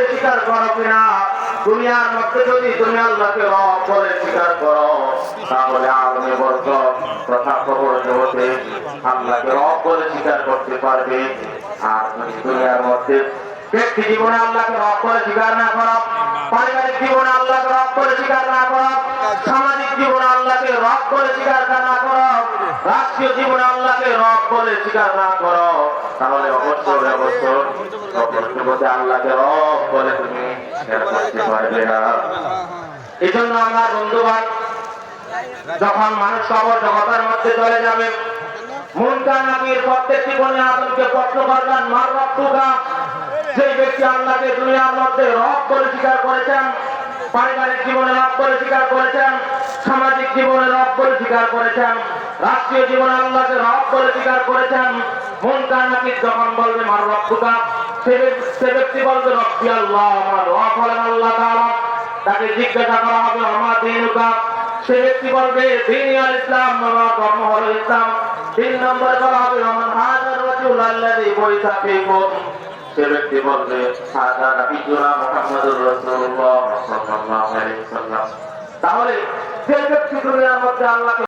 স্বীকার করো কিনা। দুনিয়ার মধ্যে যদি তুমি আল্লাহকে রব বলে স্বীকার করো, তাহলে আলমে বরকত তথা খবর জগতে আল্লাহকে রব বলে স্বীকার করতে পারবে। আর যদি দুনিয়ার মধ্যে ব্যক্তি জীবনে আল্লাহকে রব বলে স্বীকার না করো, পারিবারিক জীবনে আল্লাহকে রব বলে স্বীকার না করো, সামাজিক জীবনে আল্লাহকে রব বলে স্বীকার না করো, রাষ্ট্রীয় জীবনে আল্লাহকে রব বলে স্বীকার না করো, তাহলে অবশ্যই আল্লাহকে রব বলে তুমি করতে পারবে না। এই জন্য আমার বন্ধুবান, যখন মানুষ কবর জগতের মধ্যে চলে যাবে, মুনকার নাকির প্রত্যেকটি বনে আদমকে প্রশ্ন করবেন, মার রব্বুকা। যে ব্যক্তি আল্লাহকে দুনিয়ার মধ্যে রব বলে স্বীকার করেছেন, পারিবারিক জীবনে রব বলে স্বীকার করেছেন, সামাজিক জীবনে রব বলে স্বীকার করেছেন, রাষ্ট্রীয় জীবনে আল্লাহকে রব বলে স্বীকার করেছেন, মুনকার নাকির যখন বলবে মার রব্বুকা, সে ব্যক্তি বলবে রব্বি আল্লাহ, আমার রব হলেন আল্লাহ তাআলা। তাকে জিজ্ঞাসা করা হবে আমার দীনুকা, সে ব্যক্তি বলবে দীন আল ইসলাম, আমার ধর্ম হলো ইসলাম। 3 নম্বরে বলা হবে মান হাযার রাজুল আল্লাযী বুইসা ফীকুম, সে ব্যক্তি বলবে হাযা নবিয়ুনা মুহাম্মাদুর রাসূলুল্লাহ সাল্লাল্লাহু আলাইহি ওয়াসাল্লাম। তাহলে যে ব্যক্তি দুনিয়ার মধ্যে আল্লাহকে